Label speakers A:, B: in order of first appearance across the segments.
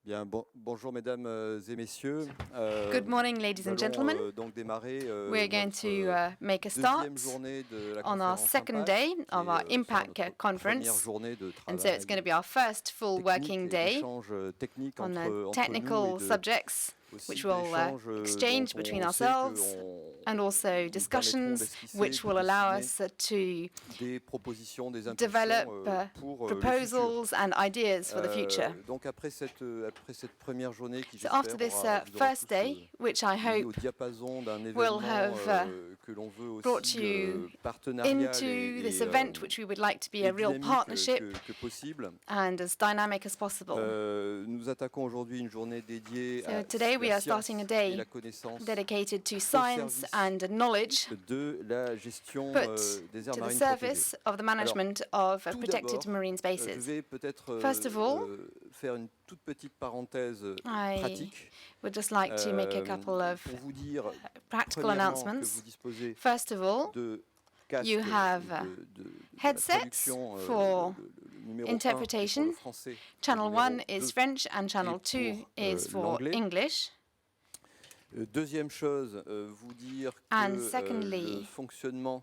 A: Bien, bonjour mesdames et messieurs.
B: Good morning, ladies and gentlemen.
A: Donc démarrer
B: We're going to make a start on our second day of our Impact Conference. And so it's going to be our first full working day on the technical subjects which we'll exchange between ourselves, and also discussions which will allow us to develop proposals and ideas for the future. So after this first day, which I hope will have brought you into this event which we would like to be a real partnership and as dynamic as possible. So today we are starting a day dedicated to science and knowledge, put to the service of the management of protected marine spaces. First of all, I would just like to make a couple of practical announcements. First of all, you have headsets for interpretation. Channel 1 is French and Channel 2 is for English. And secondly,
A: le fonctionnement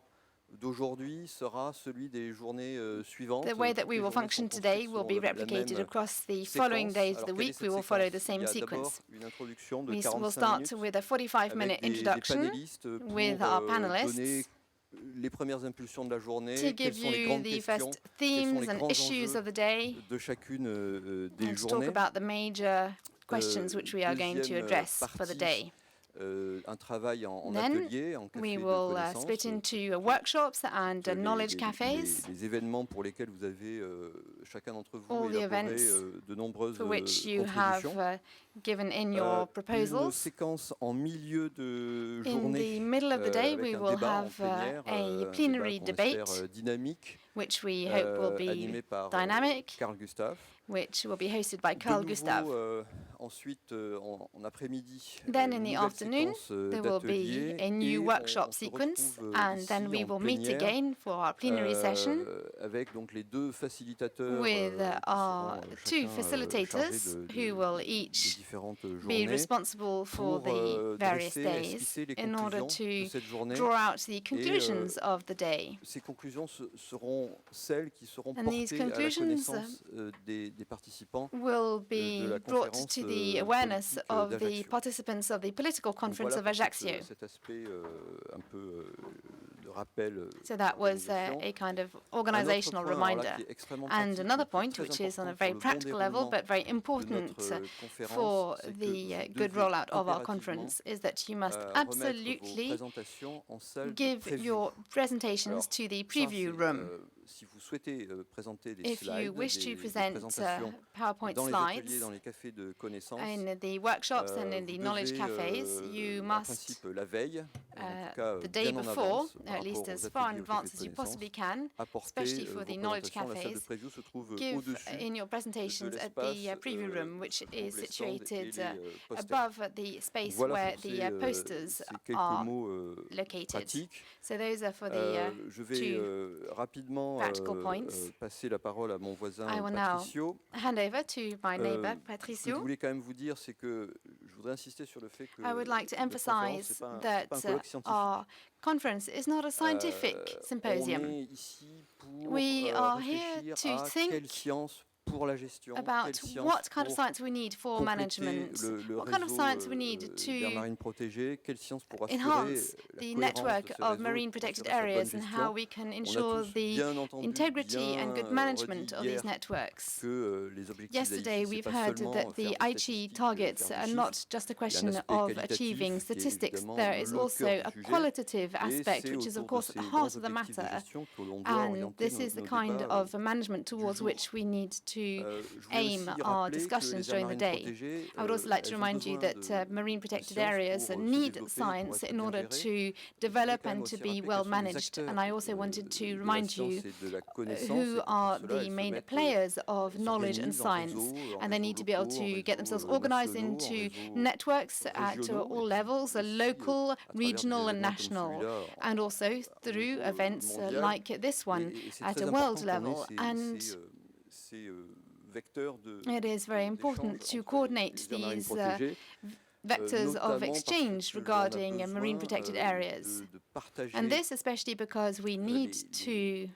A: d'aujourd'hui sera celui des journées suivantes.
B: The way that we will function today will be replicated across the following days of the week. We will follow the same sequence. We will start with a 45-minute introduction with our panelists
A: les premières impulsions de la journée,
B: to give you the first themes and issues of the day,
A: de chacune des
B: and to talk about the major questions which we are going to address for the day.
A: Un travail en
B: Then
A: atelier, en café
B: we
A: de
B: will
A: connaissances,
B: split into workshops and knowledge cafés,
A: les événements pour lesquels vous avez chacun d'entre vous
B: all the
A: élaboré
B: events
A: de nombreuses
B: for which you
A: contributions.
B: have given in your
A: Une
B: proposals.
A: séquence en milieu de
B: In
A: journée
B: the middle of the day,
A: avec
B: we
A: un
B: will
A: débat en
B: have
A: plénière,
B: a
A: un
B: plenary
A: débat qu'on
B: debate,
A: espère dynamique,
B: which we hope will be
A: animé par
B: dynamic,
A: Carl Gustaf.
B: which will be hosted by Carl Gustav.
A: Ensuite, en après-midi,
B: Then in the afternoon, there will be a new workshop sequence, and then we will meet again for our plenary session
A: avec donc les deux facilitateurs
B: with our two facilitators who will each be responsible for the various days in order to draw out the conclusions of the day.
A: Ces conclusions seront celles qui seront
B: And these
A: portées à la
B: conclusions
A: connaissance des participants
B: will be brought to the awareness of the participants of the political conference of Ajaccio.
A: Cet aspect un peu de rappel.
B: So that was a kind of organizational reminder. And another point, which is on a very practical level, but very important for the good rollout of our conference, is that you must absolutely give your presentations to the preview room. If you wish to present PowerPoint slides in the workshops and in the knowledge cafes, you must, the day before, at least as far in advance as you possibly can, especially for the knowledge cafes, give in your presentations at the preview room, which is situated above the space where the posters are located. So those are for the two practical points. I will now hand over to my neighbor, Patricio. I would like to emphasize that our conference is not a scientific symposium. We are here to think about what kind of science we need for management, what kind of science we need to enhance the network of marine protected areas, and how we can ensure the integrity and good management of these networks. Yesterday we've heard that the Aichi targets are not just a question of achieving statistics. There is also a qualitative aspect, which is of course at the heart of the matter, and this is the kind of management towards which we need to aim our discussions during the day. I would also like to remind you that marine protected areas need science in order to develop and to be well managed. And I also wanted to remind you who are the main players of knowledge and science, and they need to be able to get themselves organized into networks at all levels, local, regional and national, and also through events like this one at a world level. And it is very important to coordinate these vectors of exchange regarding marine protected areas. And this especially because we need to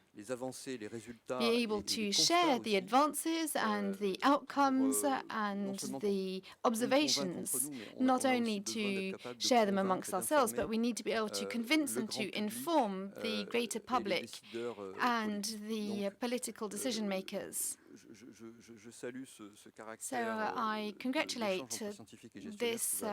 B: be able to share the advances and the outcomes and the observations, not only to share them amongst ourselves, but we need to be able to convince and to inform the greater public and the political decision makers. So I congratulate this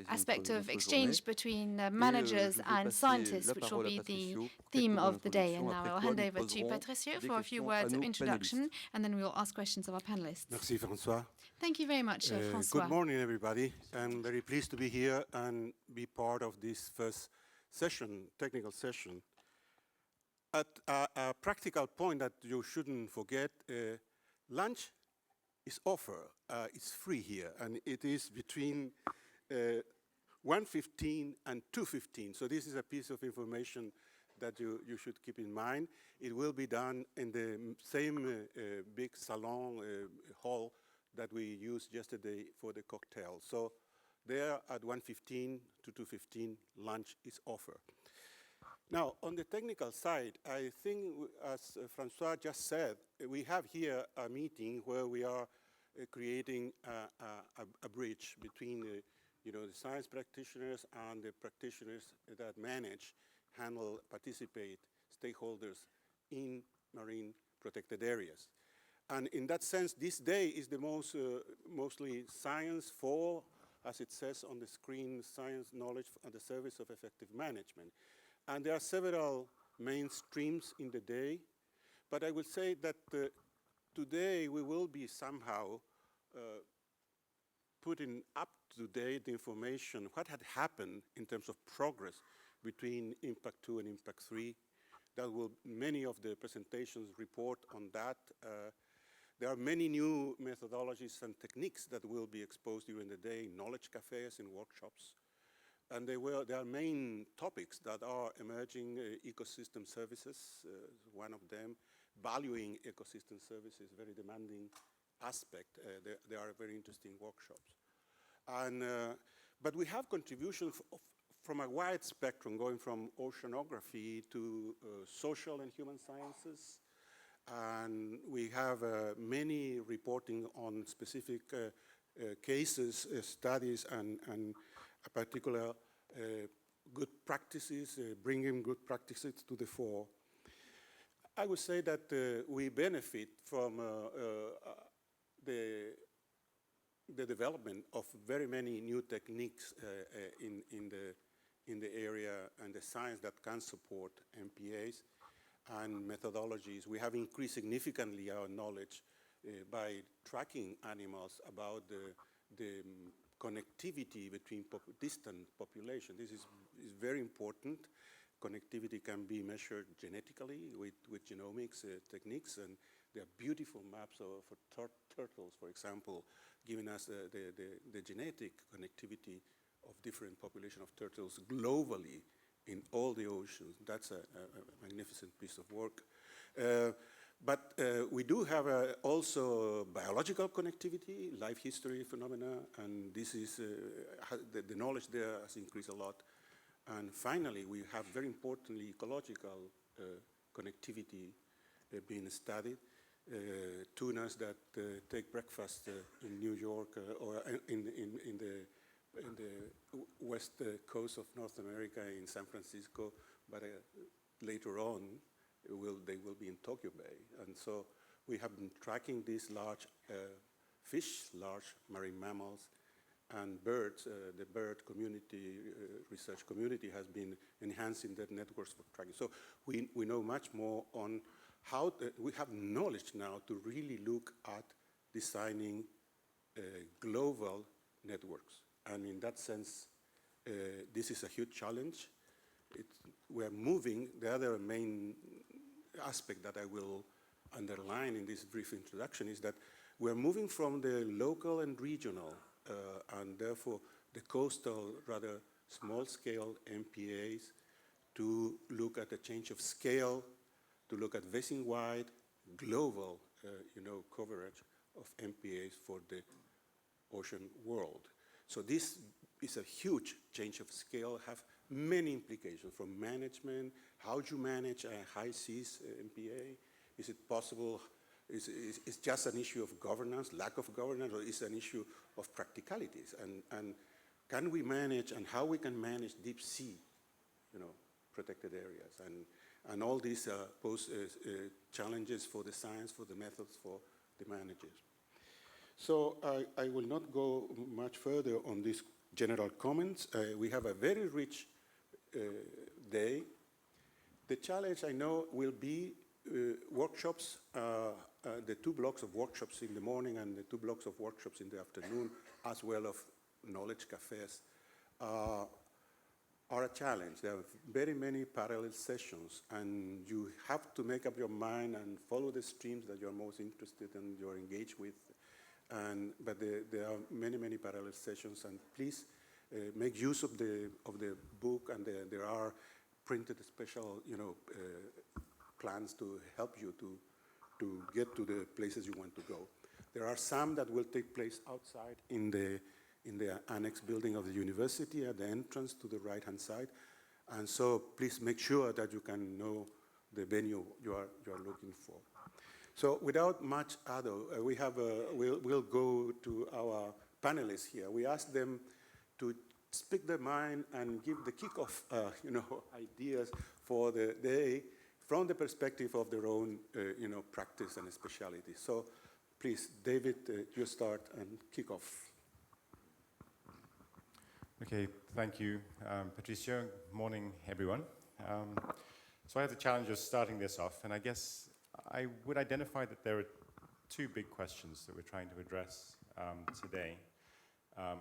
B: aspect of exchange between managers and scientists, which will be the theme of the day. And now I'll hand over to Patricio for a few words of introduction, and then we will ask questions of our panelists.
C: Merci, François.
B: Thank you very much, François.
C: Good morning, everybody. I'm very pleased to be here and be part of this first session, technical session. At a practical point that you shouldn't forget, lunch is offered. It's free here, and it is between 1:15 and 2:15. So this is a piece of information that you should keep in mind. It will be done in the same big salon hall that we used yesterday for the cocktail. So there at 1:15 to 2:15, lunch is offered. Now, on the technical side, I think, as François just said, we have here a meeting where we are creating a bridge between the science practitioners and the practitioners that manage, handle, participate, stakeholders in marine protected areas. And in that sense, this day is the mostly science for, as it says on the screen, science knowledge at the service of effective management. And there are several main streams in the day, but I will say that today we will be somehow putting up to date the information, what had happened in terms of progress between Impact 2 and Impact 3. Many of the presentations report on that. There are many new methodologies and techniques that will be exposed during the day, knowledge cafes and workshops. And there are main topics that are emerging, ecosystem services, one of them, valuing ecosystem services, very demanding aspect. There are very interesting workshops. But we have contributions from a wide spectrum, going from oceanography to social and human sciences. And we have many reporting on specific cases, studies, and particular good practices, bringing good practices to the fore. I would say that we benefit from the development of very many new techniques in the area and the science that can support MPAs and methodologies. We have increased significantly our knowledge by tracking animals about the connectivity between distant populations. This is very important. Connectivity can be measured genetically with genomics techniques, and there are beautiful maps for turtles, for example, giving us the genetic connectivity of different populations of turtles globally in all the oceans. That's a magnificent piece of work. But we do have also biological connectivity, life history phenomena, and this is the knowledge there has increased a lot. And finally, we have very importantly ecological connectivity being studied. Tunas that take breakfast in New York or in the west coast of North America in San Francisco, but later on they will be in Tokyo Bay. And so we have been tracking these large fish, large marine mammals, and birds. The bird community, research community has been enhancing their networks for tracking. So we know much more on how we have knowledge now to really look at designing global networks. And in that sense, this is a huge challenge. We're moving. The other main aspect that I will underline in this brief introduction is that we're moving from the local and regional, and therefore the coastal, rather small-scale MPAs, to look at a change of scale, to look at basin-wide, global, coverage of MPAs for the ocean world. So this is a huge change of scale, have many implications from management. How do you manage a high seas MPA? Is it possible? Is just an issue of governance, lack of governance, or is it an issue of practicalities? And can we manage, and how we can manage deep sea, protected areas? And all these pose challenges for the science, for the methods, for the managers. So I will not go much further on these general comments. We have a very rich day. The challenge, I know, will be workshops, the 2 blocks of workshops in the morning and the 2 blocks of workshops in the afternoon, as well as knowledge cafes, are a challenge. There are very many parallel sessions, and you have to make up your mind and follow the streams that you're most interested in, you're engaged with. But there are many, many parallel sessions, and please make use of the book, and there are printed special, plans to help you to get to the places you want to go. There are some that will take place outside in the annex building of the university at the entrance to the right-hand side. And so please make sure that you can know the venue you are looking for. So without much ado, we'll go to our panelists here. We ask them to speak their mind and give the kickoff, ideas for the day from the perspective of their own, practice and specialty. So please, David, you start and kick off.
D: Okay, thank you, Patricio. Morning, everyone. So I have the challenge of starting this off, and I guess I would identify that there are 2 big questions that we're trying to address today.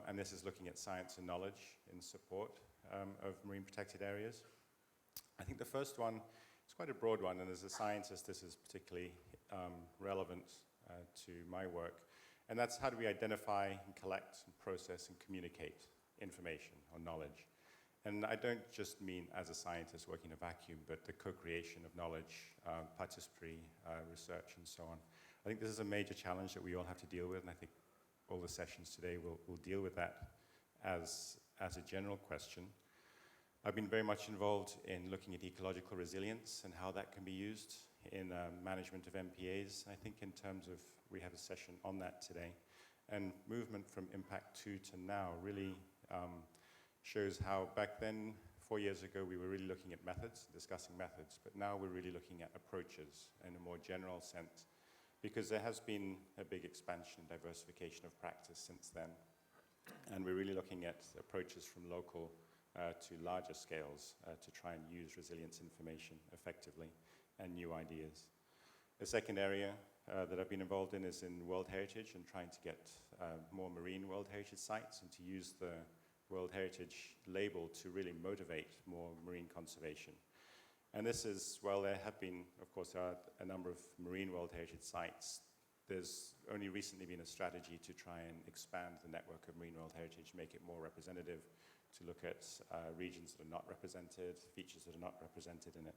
D: And this is looking at science and knowledge in support of marine protected areas. I think the first one is quite a broad one, and as a scientist, this is particularly relevant to my work. And that's how do we identify and collect and process and communicate information or knowledge. And I don't just mean as a scientist working in a vacuum, but the co-creation of knowledge, participatory research, and so on. I think this is a major challenge that we all have to deal with, and I think all the sessions today will deal with that as a general question. I've been very much involved in looking at ecological resilience and how that can be used in management of MPAs. I think in terms of, we have a session on that today, and movement from Impact 2 to now really shows how back then, 4 years ago, we were really looking at methods, discussing methods, but now we're really looking at approaches in a more general sense, because there has been a big expansion and diversification of practice since then. And we're really looking at approaches from local to larger scales to try and use resilience information effectively and new ideas. The second area that I've been involved in is in World Heritage and trying to get more marine World Heritage sites and to use the World Heritage label to really motivate more marine conservation. And this is, well, there have been, of course, there are a number of marine World Heritage sites. There's only recently been a strategy to try and expand the network of marine World Heritage, make it more representative, to look at regions that are not represented, features that are not represented in it.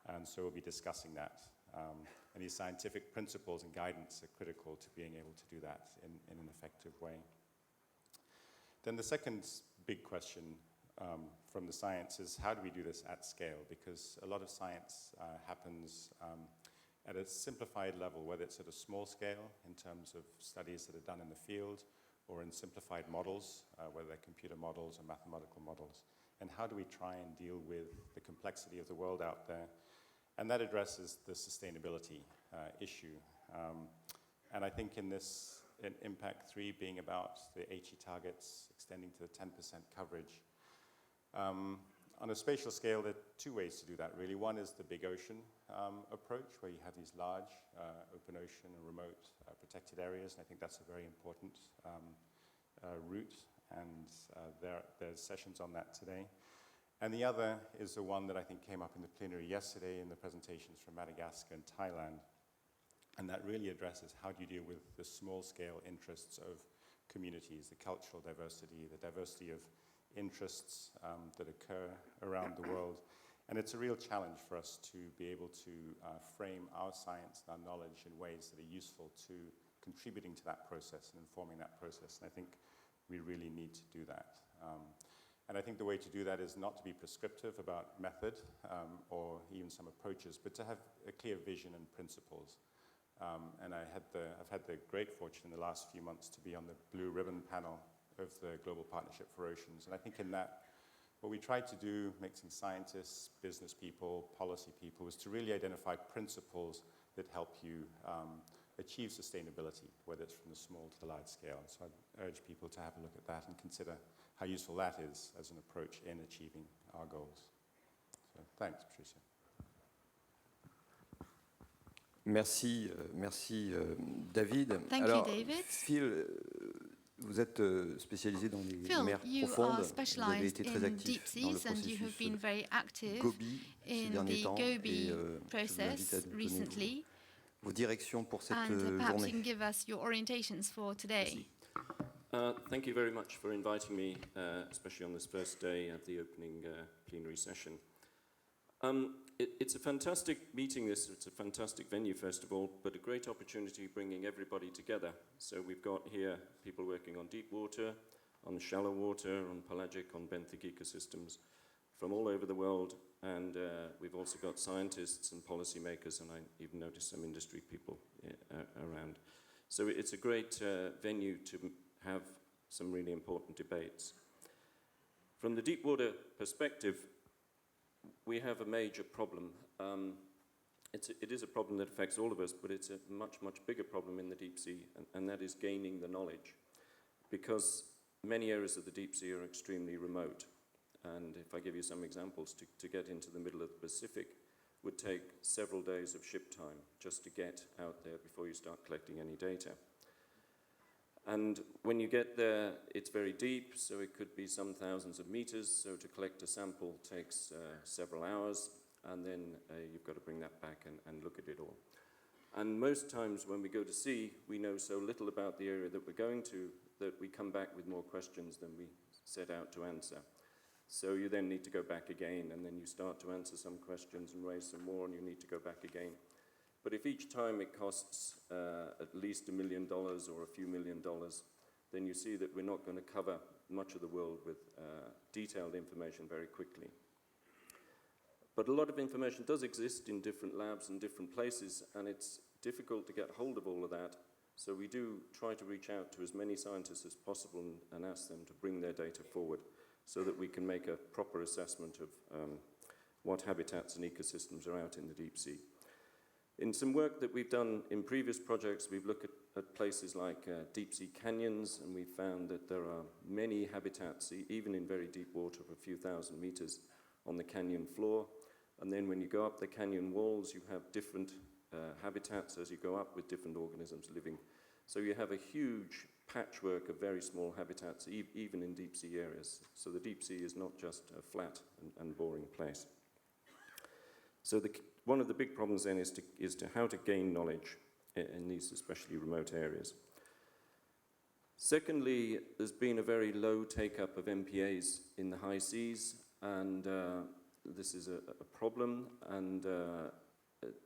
D: And so we'll be discussing that. And these scientific principles and guidance are critical to being able to do that in an effective way. Then the second big question from the science is, how do we do this at scale? Because a lot of science happens at a simplified level, whether it's at a small scale in terms of studies that are done in the field, or in simplified models, whether they're computer models or mathematical models. And how do we try and deal with the complexity of the world out there? And that addresses the sustainability issue. And I think in this, in Impact 3 being about the HE targets extending to the 10% coverage, on a spatial scale, there are 2 ways to do that, really. One is the big ocean approach, where you have these large open ocean and remote protected areas, and I think that's a very important route, and there's sessions on that today. And the other is the one that I think came up in the plenary yesterday in the presentations from Madagascar and Thailand, and that really addresses how do you deal with the small-scale interests of communities, the cultural diversity, the diversity of interests that occur around the world. And it's a real challenge for us to be able to frame our science and our knowledge in ways that are useful to contributing to that process and informing that process. And I think we really need to do that. And I think the way to do that is not to be prescriptive about method or even some approaches, but to have a clear vision and principles. And I've had the great fortune in the last few months to be on the Blue Ribbon panel of the Global Partnership for Oceans. And I think in that, what we tried to do, mixing scientists, business people, policy people, was to really identify principles that help you achieve sustainability, whether it's from the small to the large scale. So I urge people to have a look at that and consider how useful that is as an approach in achieving our goals. So thanks, Patricio.
A: Merci, David.
B: Thank you, David.
A: Phil, vous êtes spécialisé dans les mers profondes. Vous avez été très actif dans le processus Gobi ces derniers temps. Et je vous invite à donner vos directions pour cette journée.
B: You can give us your orientations for today.
E: Thank you very much for inviting me, especially on this first day of the opening plenary session. It's a fantastic meeting, it's a fantastic venue, first of all, but a great opportunity bringing everybody together. So we've got here people working on deep water, on shallow water, on pelagic, on benthic ecosystems from all over the world, and we've also got scientists and policymakers, and I even noticed some industry people around. So it's a great venue to have some really important debates. From the deep water perspective, we have a major problem. It is a problem that affects all of us, but it's a much, much bigger problem in the deep sea, and that is gaining the knowledge. Because many areas of the deep sea are extremely remote. And if I give you some examples, to get into the middle of the Pacific would take several days of ship time just to get out there before you start collecting any data. And when you get there, it's very deep, so it could be some thousands of meters. So to collect a sample takes several hours, and then you've got to bring that back and look at it all. And most times when we go to sea, we know so little about the area that we're going to that we come back with more questions than we set out to answer. So you then need to go back again, and then you start to answer some questions and raise some more, and you need to go back again. But if each time it costs at least $1 million or a few $1 million, then you see that we're not going to cover much of the world with detailed information very quickly. But a lot of information does exist in different labs and different places, and it's difficult to get hold of all of that. So we do try to reach out to as many scientists as possible and ask them to bring their data forward so that we can make a proper assessment of what habitats and ecosystems are out in the deep sea. In some work that we've done in previous projects, we've looked at places like deep sea canyons, and we found that there are many habitats, even in very deep water of a few thousand meters on the canyon floor. And then when you go up the canyon walls, you have different habitats as you go up with different organisms living. So you have a huge patchwork of very small habitats, even in deep sea areas. So the deep sea is not just a flat and boring place. So one of the big problems then is to how to gain knowledge in these especially remote areas. Secondly, there's been a very low take-up of MPAs in the high seas, and this is a problem. And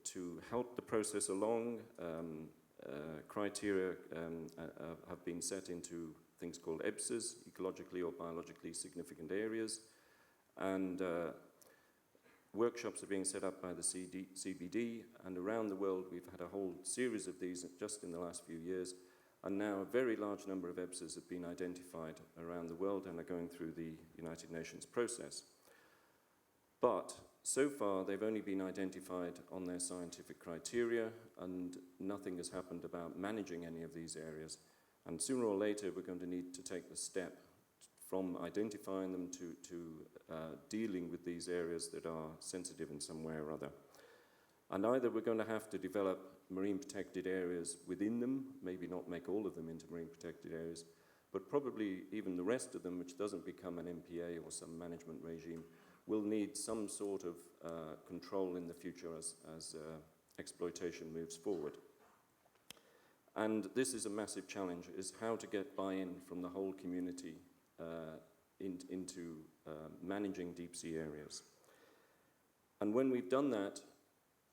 E: to help the process along, criteria have been set into things called EBSAs, ecologically or biologically significant areas, and workshops are being set up by the CBD, and around the world we've had a whole series of these just in the last few years, and now a very large number of EBSAs have been identified around the world and are going through the United Nations process. But so far they've only been identified on their scientific criteria, and nothing has happened about managing any of these areas. And sooner or later we're going to need to take the step from identifying them to dealing with these areas that are sensitive in some way or other. And either we're going to have to develop marine protected areas within them, maybe not make all of them into marine protected areas, but probably even the rest of them, which doesn't become an MPA or some management regime, will need some sort of control in the future as exploitation moves forward. And this is a massive challenge, is how to get buy-in from the whole community into managing deep sea areas. And when we've done that,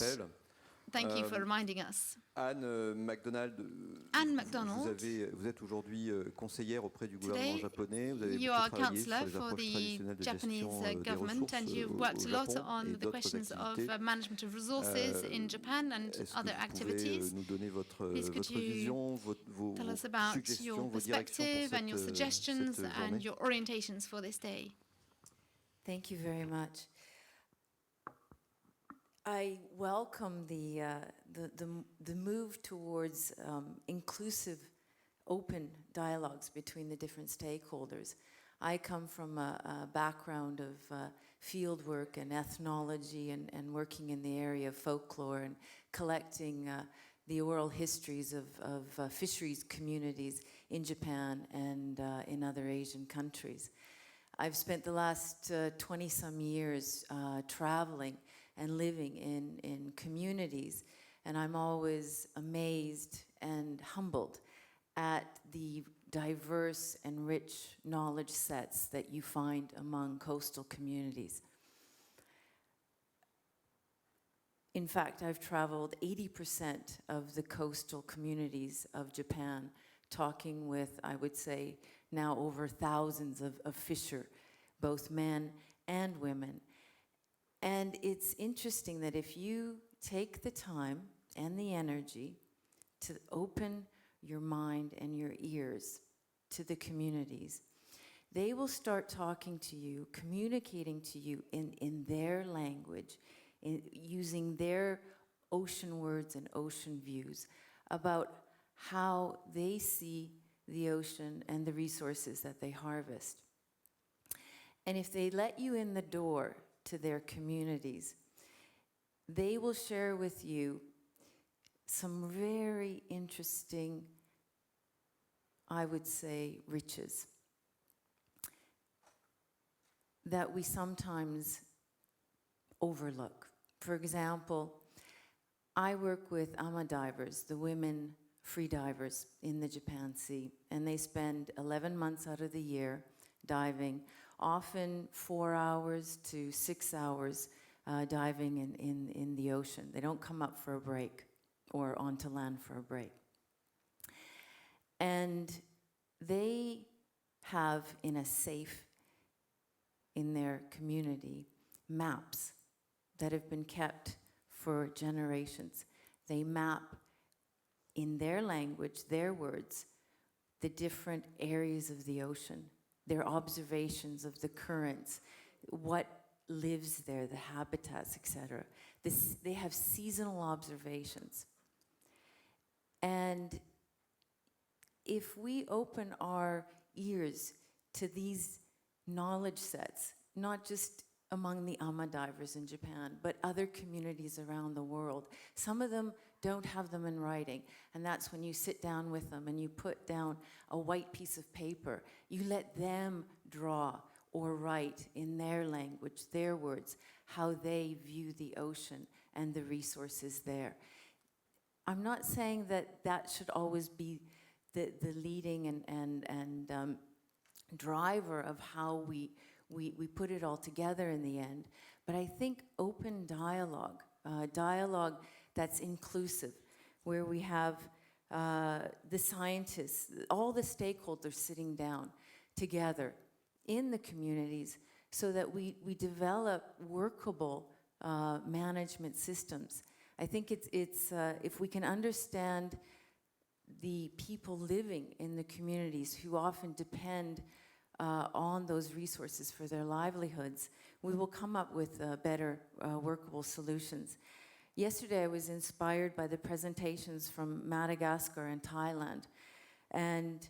B: not Thank you for reminding us.
A: Anne McDonald, vous êtes aujourd'hui conseillère auprès du gouvernement japonais. Vous avez beaucoup travaillé sur les approches traditionnelles de gestion des ressources au Japon et d'autres activités. Est-ce que vous pouvez nous donner votre vision, vos suggestions, vos directions pour cette journée?
F: Thank you very much. I welcome the move towards inclusive, open dialogues between the different stakeholders. I come from a background of field work and ethnology and working in the area of folklore and collecting the oral histories of fisheries communities in Japan and in other Asian countries. I've spent the last 20-some years traveling and living in communities, and I'm always amazed and humbled at the diverse and rich knowledge sets that you find among coastal communities. In fact, I've traveled 80% of the coastal communities of Japan, talking with, I would say, now over thousands of fisher, both men and women. And it's interesting that if you take the time and the energy to open your mind and your ears to the communities, they will start talking to you, communicating to you in their language, using their ocean words and ocean views about how they see the ocean and the resources that they harvest. And if they let you in the door to their communities, they will share with you some very interesting, I would say, riches that we sometimes overlook. For example, I work with ama divers, the women free divers in the Japan Sea, and they spend 11 months out of the year diving, often 4 hours to 6 hours diving in the ocean. They don't come up for a break or onto land for a break. And they have in a safe in their community maps that have been kept for generations. They map in their language, their words, the different areas of the ocean, their observations of the currents, what lives there, the habitats, etc. They have seasonal observations. And if we open our ears to these knowledge sets, not just among the ama divers in Japan, but other communities around the world, some of them don't have them in writing, and that's when you sit down with them and you put down a white piece of paper. You let them draw or write in their language, their words, how they view the ocean and the resources there. I'm not saying that that should always be the leading and driver of how we put it all together in the end, but I think open dialogue, dialogue that's inclusive, where we have the scientists, all the stakeholders sitting down together in the communities so that we develop workable management systems. I think it's if we can understand the people living in the communities who often depend on those resources for their livelihoods, we will come up with better workable solutions. Yesterday I was inspired by the presentations from Madagascar and Thailand, and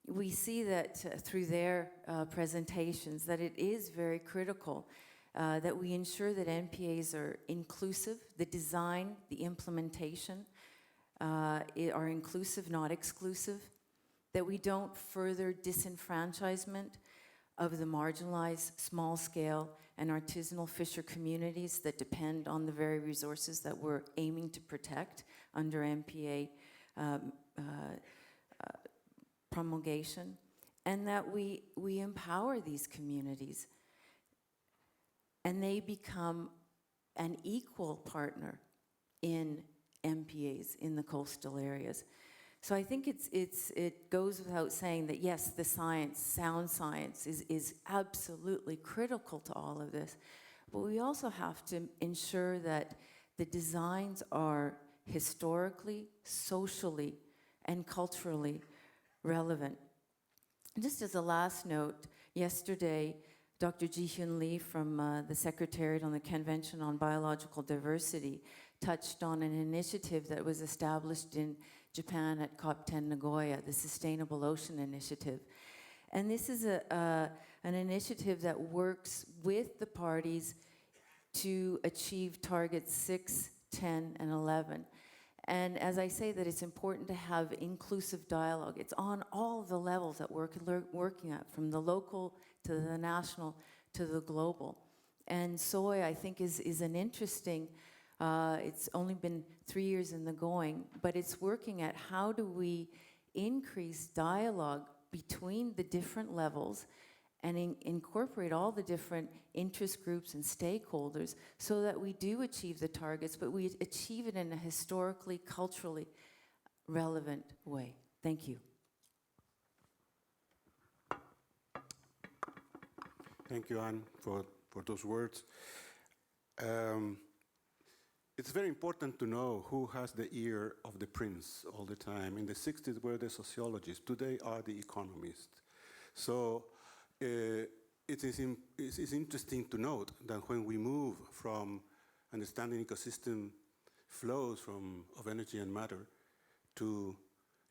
F: we see that through their presentations that it is very critical that we ensure that NPAs are inclusive, the design, the implementation are inclusive, not exclusive, that we don't further disenfranchisement of the marginalized, small-scale, and artisanal fisher communities that depend on the very resources that we're aiming to protect under MPA promulgation, and that we empower these communities and they become an equal partner in MPAs in the coastal areas. So I think it goes without saying that yes, the science, sound science, is absolutely critical to all of this. But we also have to ensure that the designs are historically, socially, and culturally relevant. Just as a last note, yesterday, Dr. Ji-Hyun Lee from the Secretariat on the Convention on Biological Diversity touched on an initiative that was established in Japan at COP10 Nagoya, the Sustainable Ocean Initiative. And this is an initiative that works with the parties to achieve targets 6, 10, and 11. And as I say that it's important to have inclusive dialogue, it's on all the levels that we're working at, from the local to the national to the global. And soy, I think, is an interesting, it's only been 3 years in the going, but it's working at how do we increase dialogue between the different levels and incorporate all the different interest groups and stakeholders so that we do achieve the targets, but we achieve it in a historically, culturally relevant way. Thank you.
C: Thank you, Anne, for those words. It's very important to know who has the ear of the prince all the time. In the 60s were the sociologists, today are the economists. So it is interesting to note that when we move from understanding ecosystem flows of energy and matter to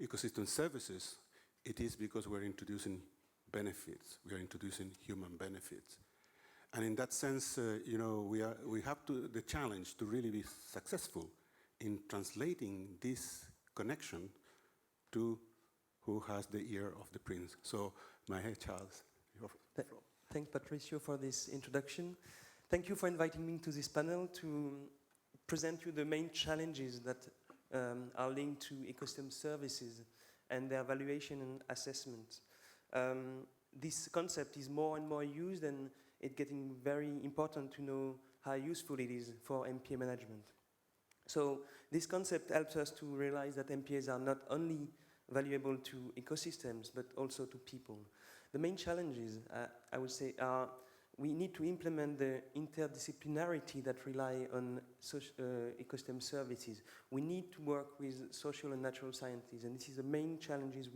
C: ecosystem services, it is because we're introducing benefits. We are introducing human benefits. And in that sense, we have the challenge to really be successful in translating this connection to who has the ear of the prince. So, Mahé, Charles.
G: Thank Patricio for this introduction. Thank you for inviting me to this panel to present you the main challenges that are linked to ecosystem services and their evaluation and assessment. This concept is more and more used, and it's getting very important to know how useful it is for MPA management. So this concept helps us to realize that MPAs are not only valuable to ecosystems, but also to people. The main challenges, I would say, are we need to implement the interdisciplinarity that rely on ecosystem services. We need to work with social and natural scientists, and this is the main challenges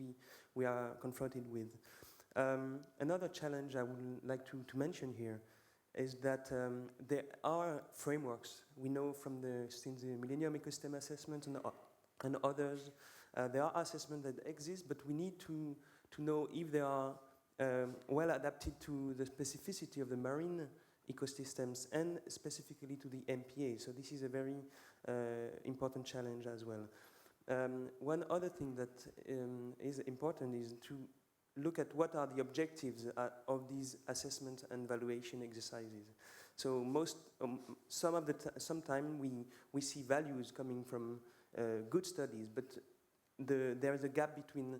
G: we are confronted with. Another challenge I would like to mention here is that there are frameworks. We know since the Millennium Ecosystem Assessment and others, there are assessments that exist, but we need to know if they are well adapted to the specificity of the marine ecosystems and specifically to the MPA. So this is a very important challenge as well. One other thing that is important is to look at what are the objectives of these assessment and evaluation exercises. So sometimes we see values coming from good studies, but there is a gap between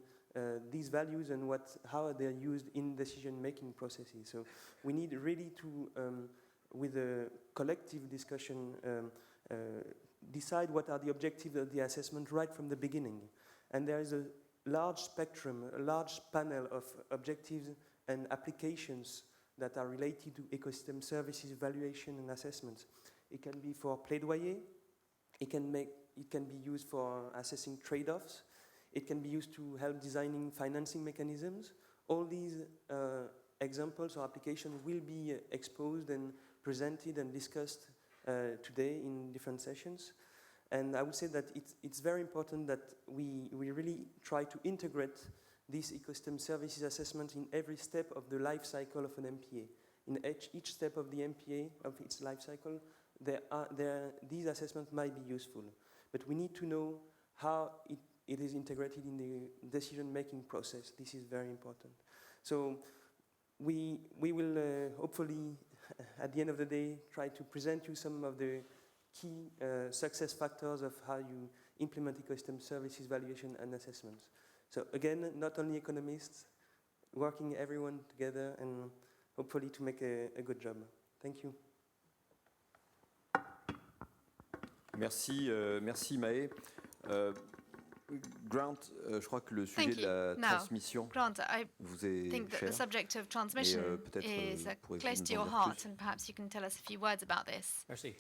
G: these values and how they're used in decision-making processes. So we need really to, with a collective discussion, decide what are the objectives of the assessment right from the beginning. And there is a large spectrum, a large panel of objectives and applications that are related to ecosystem services, evaluation, and assessments. It can be for plaidoyer. It can be used for assessing trade-offs. It can be used to help designing financing mechanisms. All these examples or applications will be exposed and presented and discussed today in different sessions. And I would say that it's very important that we really try to integrate this ecosystem services assessment in every step of the life cycle of an MPA. In each step of the MPA, of its life cycle, these assessments might be useful. But we need to know how it is integrated in the decision-making process. This is very important. So we will hopefully, at the end of the day, try to present you some of the key success factors of how you implement ecosystem services, valuation, and assessments. So again, not only economists, working everyone together and hopefully to make a good job. Thank you.
A: Merci, merci Mahé. Grant, je crois que le sujet de la transmission vous est
B: think that
A: cher.
B: the subject of transmission is close to your heart, and perhaps you can tell us a few words about this.
H: Merci.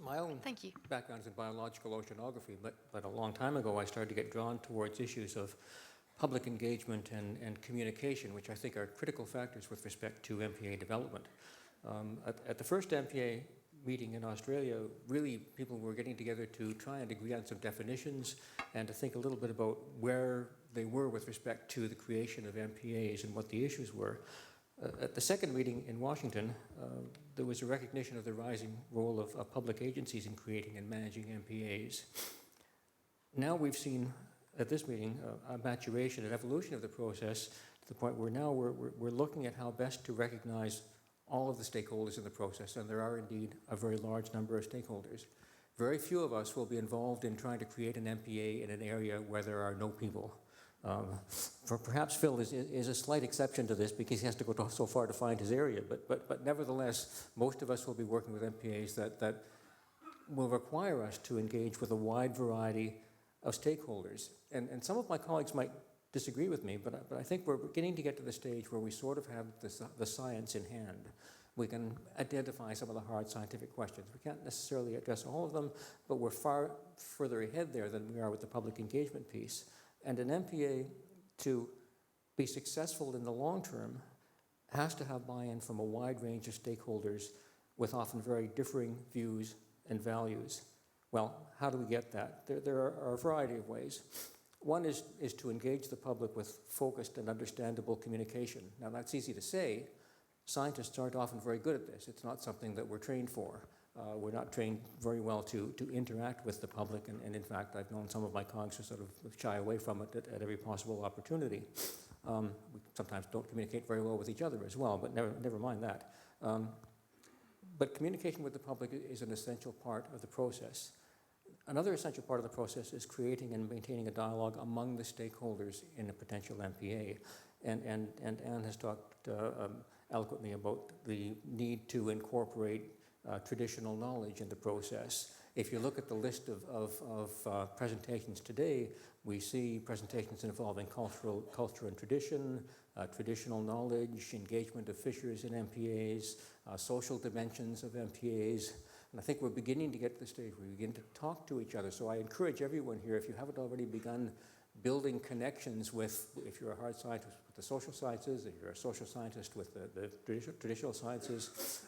H: My own background is in biological oceanography, but a long time ago I started to get drawn towards issues of public engagement and communication, which I think are critical factors with respect to MPA development. At the first MPA meeting in Australia, really people were getting together to try and agree on some definitions and to think a little bit about where they were with respect to the creation of MPAs and what the issues were. At the second meeting in Washington, there was a recognition of the rising role of public agencies in creating and managing MPAs. Now we've seen at this meeting a maturation, an evolution of the process to the point where now we're looking at how best to recognize all of the stakeholders in the process, and there are indeed a very large number of stakeholders. Very few of us will be involved in trying to create an MPA in an area where there are no people. Perhaps Phil is a slight exception to this because he has to go so far to find his area, but nevertheless, most of us will be working with MPAs that will require us to engage with a wide variety of stakeholders. And some of my colleagues might disagree with me, but I think we're beginning to get to the stage where we sort of have the science in hand. We can identify some of the hard scientific questions. We can't necessarily address all of them, but we're far further ahead there than we are with the public engagement piece. And an MPA, to be successful in the long term, has to have buy-in from a wide range of stakeholders with often very differing views and values. Well, how do we get that? There are a variety of ways. One is to engage the public with focused and understandable communication. Now, that's easy to say. Scientists aren't often very good at this. It's not something that we're trained for. We're not trained very well to interact with the public, and in fact, I've known some of my colleagues who sort of shy away from it at every possible opportunity. We sometimes don't communicate very well with each other as well, but never mind that. But communication with the public is an essential part of the process. Another essential part of the process is creating and maintaining a dialogue among the stakeholders in a potential MPA. And Anne has talked eloquently about the need to incorporate traditional knowledge in the process. If you look at the list of presentations today, we see presentations involving culture and tradition, traditional knowledge, engagement of fishers in MPAs, social dimensions of MPAs. And I think we're beginning to get to the stage where we begin to talk to each other. So I encourage everyone here, if you haven't already begun building connections with, if you're a hard scientist with the social sciences, if you're a social scientist with the traditional sciences,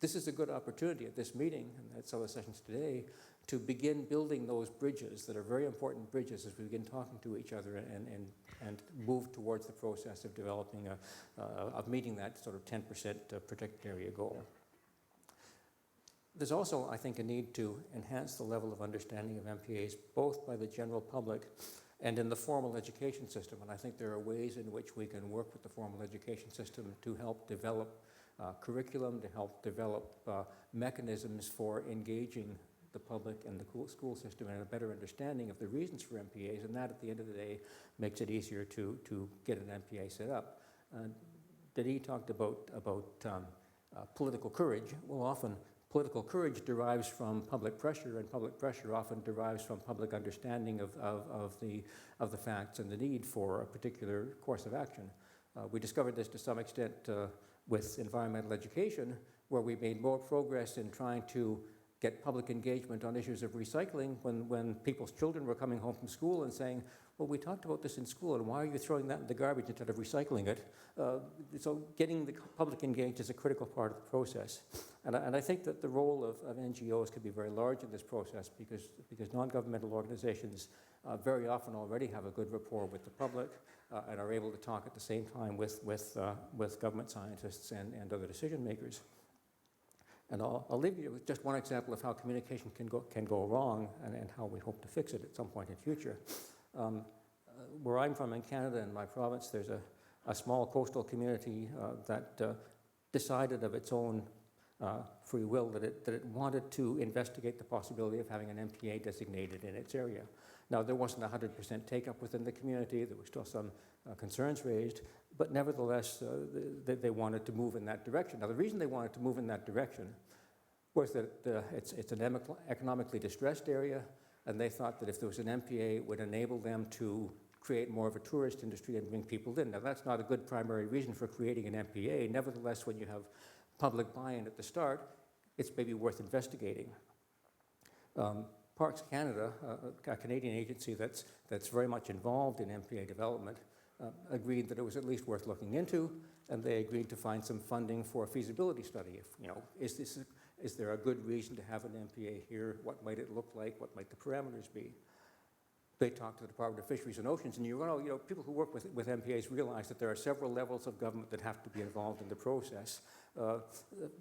H: this is a good opportunity at this meeting and at some of the sessions today to begin building those bridges that are very important bridges as we begin talking to each other and move towards the process of developing of meeting that sort of 10% protected area goal. There's also, I think, a need to enhance the level of understanding of MPAs, both by the general public and in the formal education system. And I think there are ways in which we can work with the formal education system to help develop curriculum, to help develop mechanisms for engaging the public and the school system and a better understanding of the reasons for MPAs. And that, at the end of the day, makes it easier to get an MPA set up. Denis talked about political courage. Well, often political courage derives from public pressure, and public pressure often derives from public understanding of the facts and the need for a particular course of action. We discovered this to some extent with environmental education, where we made more progress in trying to get public engagement on issues of recycling when people's children were coming home from school and saying, well, we talked about this in school, and why are you throwing that in the garbage instead of recycling it? So getting the public engaged is a critical part of the process. And I think that the role of NGOs could be very large in this process because non-governmental organizations very often already have a good rapport with the public and are able to talk at the same time with government scientists and other decision makers. And I'll leave you with just one example of how communication can go wrong and how we hope to fix it at some point in future. Where I'm from in Canada, in my province, there's a small coastal community that decided of its own free will that it wanted to investigate the possibility of having an MPA designated in its area. Now, there wasn't 100% take-up within the community. There were still some concerns raised, but nevertheless, they wanted to move in that direction. Now, the reason they wanted to move in that direction was that it's an economically distressed area, and they thought that if there was an MPA, it would enable them to create more of a tourist industry and bring people in. Now, that's not a good primary reason for creating an MPA. Nevertheless, when you have public buy-in at the start, it's maybe worth investigating. Parks Canada, a Canadian agency that's very much involved in MPA development, agreed that it was at least worth looking into, and they agreed to find some funding for a feasibility study. If, you know, is there a good reason to have an MPA here? What might it look like? What might the parameters be? They talked to the Department of Fisheries and Oceans, and you know, people who work with MPAs realize that there are several levels of government that have to be involved in the process. The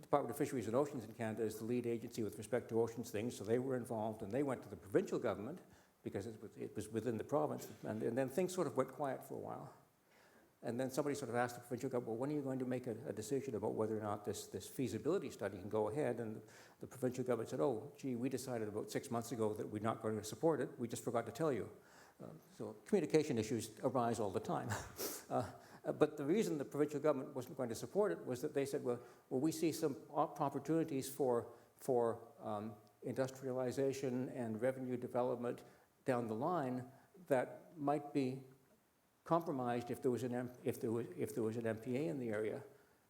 H: Department of Fisheries and Oceans in Canada is the lead agency with respect to oceans things, so they were involved, and they went to the provincial government because it was within the province, and then things sort of went quiet for a while. And then somebody sort of asked the provincial government, well, when are you going to make a decision about whether or not this feasibility study can go ahead? And the provincial government said, oh, gee, we decided about 6 months ago that we're not going to support it. We just forgot to tell you. So communication issues arise all the time. But the reason the provincial government wasn't going to support it was that they said, well we see some opportunities for industrialization and revenue development down the line that might be compromised if there was an MPA in the area.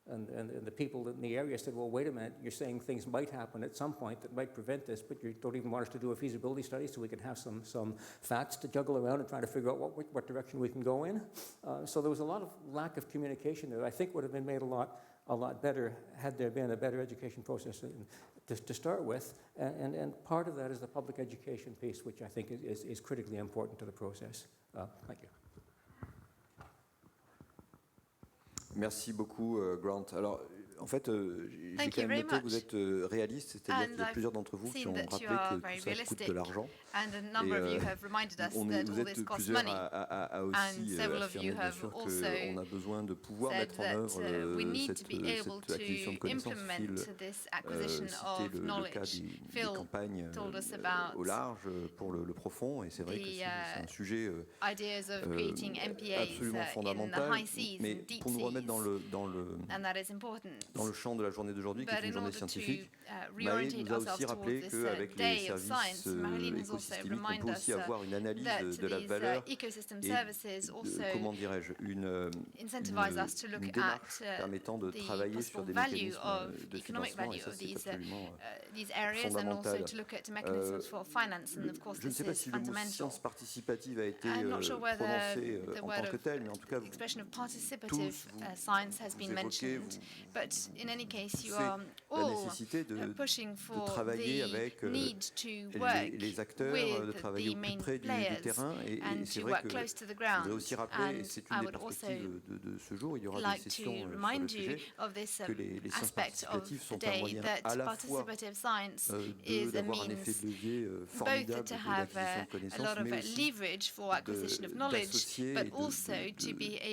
H: And the people in the area said, well, wait a minute, you're saying things might happen at some point that might prevent this, but you don't even want us to do a feasibility study so we can have some facts to juggle around and try to figure out what direction we can go in. So there was a lot of lack of communication that I think would have been made a lot better had there been a better education process to start with. And part of that is the public education piece, which I think is critically important to the process. Thank you.
A: Merci beaucoup, Grant. Alors, en fait, j'ai quand même noté que vous êtes réaliste, c'est-à-dire qu'il y a plusieurs d'entre vous qui ont rappelé que tout ça coûte de l'argent. Vous êtes plusieurs à aussi affirmer, bien sûr, qu'on a besoin de pouvoir mettre en œuvre cette acquisition de connaissances. Phil citait le cas des campagnes au large pour le profond, et c'est vrai que c'est un sujet absolument fondamental. Mais pour nous remettre dans le champ de la journée d'aujourd'hui, qui est une journée scientifique, Mahé nous a aussi rappelé qu'avec les services écosystémiques, on peut aussi avoir une analyse de la valeur et, comment dirais-je, une démarche permettant de travailler sur des mécanismes de financement, et ça, c'est absolument fondamental. Je ne sais pas si le mot science participative a été prononcé en tant que tel, mais en tout cas, tous vous évoquez la nécessité de travailler avec les acteurs, de travailler au plus près du terrain. Et c'est vrai que je voudrais aussi rappeler, et c'est une des perspectives de ce jour, il y aura des sessions sur le sujet, que les sciences participatives sont un moyen à la fois d'avoir un effet de levier formidable de l'acquisition de connaissances, mais aussi d'associer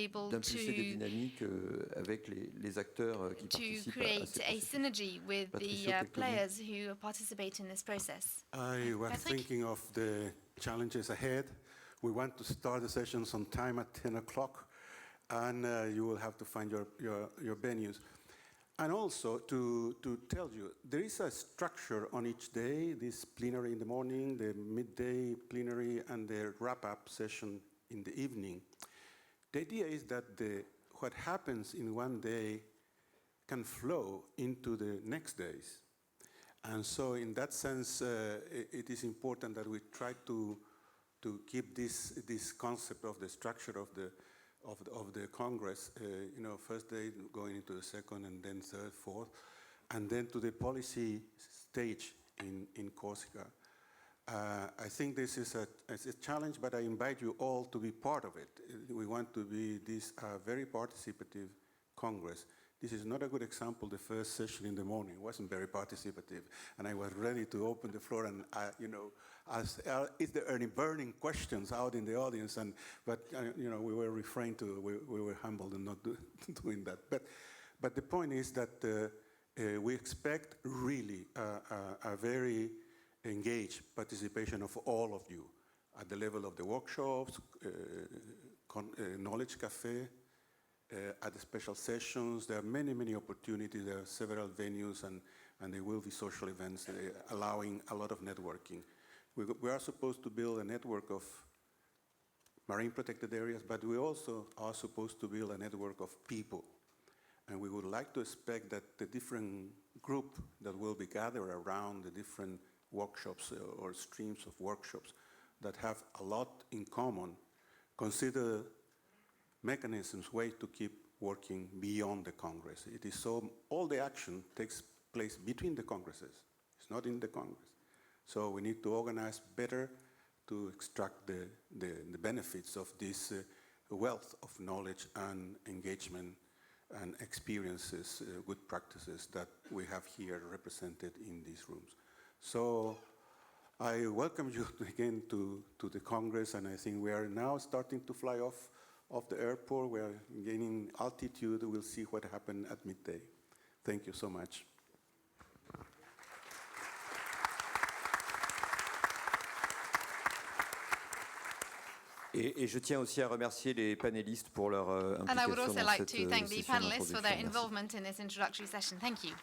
A: et d'impulser des dynamiques avec les acteurs qui participent à ces processus. Patricio,
C: I was thinking of the challenges ahead. We want to start the sessions on time at 10 o'clock, and you will have to find your venues. And also to tell you, there is a structure on each day, this plenary in the morning, the midday plenary, and the wrap-up session in the evening. The idea is that what happens in one day can flow into the next days. And so in that sense, it is important that we try to keep this concept of the structure of the Congress, first day going into the second, and then third, fourth, and then to the policy stage in Corsica. I think this is a challenge, but I invite you all to be part of it. We want to be this very participative Congress. This is not a good example. The first session in the morning wasn't very participative, and I was ready to open the floor and, is there any burning questions out in the audience? But we were refrained to. We were humbled in not doing that. But the point is that we expect really a very engaged participation of all of you at the level of the workshops, knowledge cafe, at the special sessions. There are many, many opportunities. There are several venues, and there will be social events allowing a lot of networking. We are supposed to build a network of marine protected areas, but we also are supposed to build a network of people. And we would like to expect that the different group that will be gathered around the different workshops or streams of workshops that have a lot in common, consider mechanisms, ways to keep working beyond the Congress. It is so, all the action takes place between the Congresses. It's not in the Congress. So we need to organize better to extract the benefits of this wealth of knowledge and engagement and experiences, good practices that we have here represented in these rooms. So I welcome you again to the Congress, and I think we are now starting to fly off the airport. We are gaining altitude. We'll see what happens at midday. Thank you so much.
A: Et je tiens aussi à remercier les panélistes pour leur implication dans cette introduction.
B: And I would also like to thank the panelists for their involvement in this introductory session. Thank you.